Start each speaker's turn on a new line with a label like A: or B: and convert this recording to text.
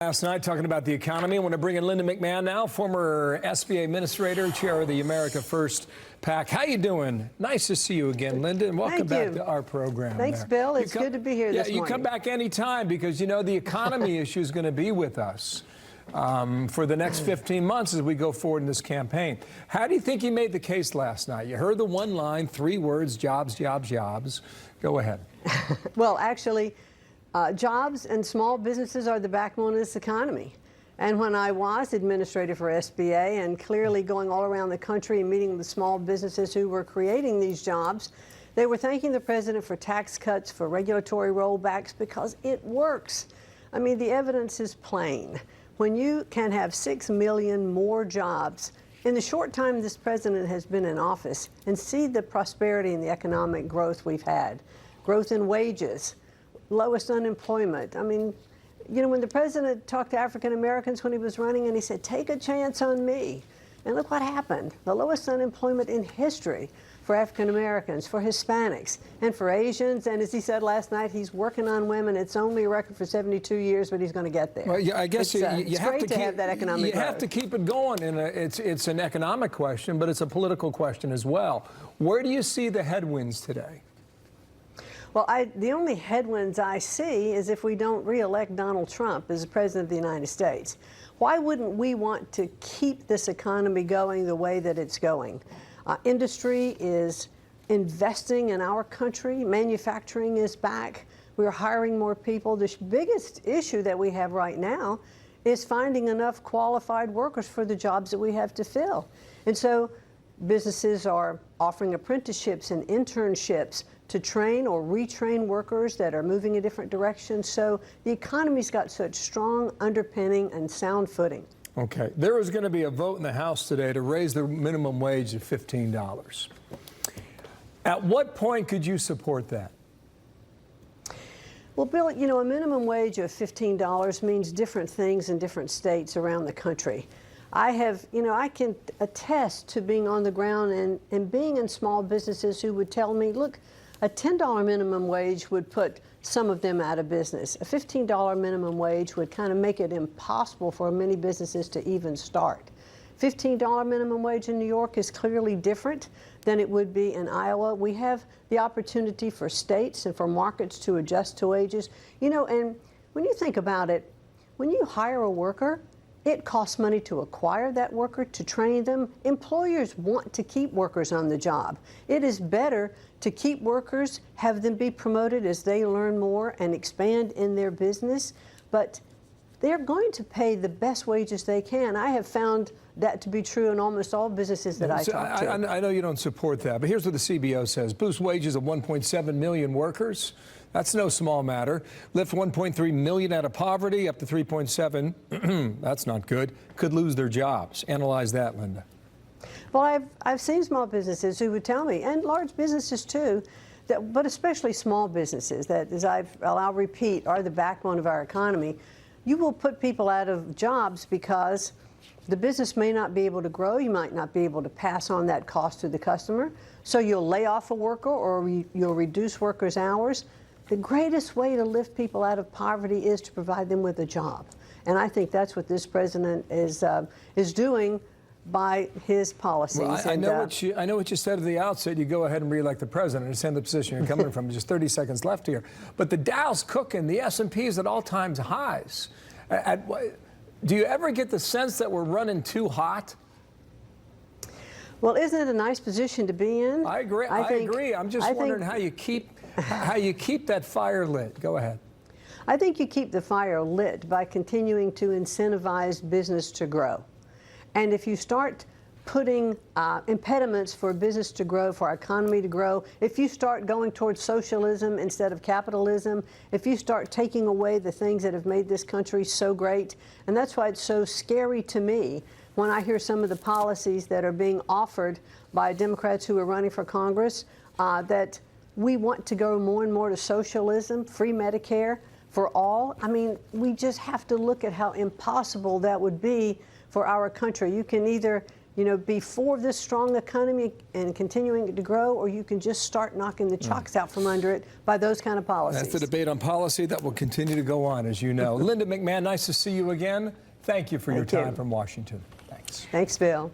A: Last night, talking about the economy. I want to bring in Linda McMahon now, former SBA administrator, chair of the America First PAC. How you doing? Nice to see you again, Linda, and welcome back to our program.
B: Thanks, Bill. It's good to be here this morning.
A: You come back anytime because, you know, the economy issue is going to be with us for the next 15 months as we go forward in this campaign. How do you think you made the case last night? You heard the one line, 3 words, jobs, jobs, jobs. Go ahead.
B: Well, actually, jobs and small businesses are the backbone of this economy. And when I was administrator for SBA and clearly going all around the country and meeting with small businesses who were creating these jobs, they were thanking the president for tax cuts, for regulatory rollbacks, because it works. I mean, the evidence is plain. When you can have 6 million more jobs in the short time this president has been in office and see the prosperity and the economic growth we've had, growth in wages, lowest unemployment. I mean, you know, when the president talked to African Americans when he was running and he said, take a chance on me. And look what happened. The lowest unemployment in history for African Americans, for Hispanics, and for Asians. And as he said last night, he's working on women. It's only a record for 72 years, but he's going to get there.
A: Well, yeah, I guess you
B: it's
A: have
B: great
A: to
B: have that economic growth.
A: You have to keep it going. And it's an economic question, but it's a political question as well. Where do you see the headwinds today?
B: Well, the only headwinds I see is if we don't re-elect Donald Trump as the President of the United States. Why wouldn't we want to keep this economy going the way that it's going? Industry is investing in our country. Manufacturing is back. We're hiring more people. The biggest issue that we have right now is finding enough qualified workers for the jobs that we have to fill. And so businesses are offering apprenticeships and internships to train or retrain workers that are moving in different directions. So the economy's got such strong underpinning and sound footing.
A: Okay. There is going to be a vote in the House today to raise the minimum wage to $15. At what point could you support that?
B: Well, Bill, you know, a minimum wage of $15 means different things in different states around the country. I can attest to being on the ground and being in small businesses who would tell me, look, a $10 minimum wage would put some of them out of business. A $15 minimum wage would kind of make it impossible for many businesses to even start. $15 minimum wage in New York is clearly different than it would be in Iowa. We have the opportunity for states and for markets to adjust to wages. You know, and when you think about it, when you hire a worker, it costs money to acquire that worker, to train them. Employers want to keep workers on the job. It is better to keep workers, have them be promoted as they learn more and expand in their business, but they're going to pay the best wages they can. I have found that to be true in almost all businesses that I talk to.
A: I know you don't support that, but here's what the CBO says. Boost wages of 1.7 million workers. That's no small matter. Lift 1.3 million out of poverty, up to 3.7. That's not good. Could lose their jobs. Analyze that, Linda.
B: Well, I've seen small businesses who would tell me, and large businesses too, but especially small businesses that, as I'll repeat, are the backbone of our economy. You will put people out of jobs because the business may not be able to grow. You might not be able to pass on that cost to the customer. So you'll lay off a worker or you'll reduce workers' hours. The greatest way to lift people out of poverty is to provide them with a job. And I think that's what this president is doing by his policies.
A: Well, I know what you said at the outset. You go ahead and re-elect the president. I understand the position you're coming from. Just 30 seconds left here. But the Dow's cooking. The S&P is at all-time highs. Do you ever get the sense that we're running too hot?
B: Well, isn't it a nice position to be in?
A: I agree. I agree. I'm just wondering how you keep that fire lit. Go ahead.
B: I think you keep the fire lit by continuing to incentivize business to grow. And if you start putting impediments for business to grow, for our economy to grow, if you start going towards socialism instead of capitalism, if you start taking away the things that have made this country so great, and that's why it's so scary to me when I hear some of the policies that are being offered by Democrats who are running for Congress, that we want to go more and more to socialism, free Medicare for all. I mean, we just have to look at how impossible that would be for our country. You can either you know, be for this strong economy and continuing to grow, or you can just start knocking the chocks out from under it by those kind of policies.
A: That's the debate on policy that will continue to go on, as you know. Linda McMahon, nice to see you again. Thank you for your time from Washington. Thanks.
B: Thanks, Bill.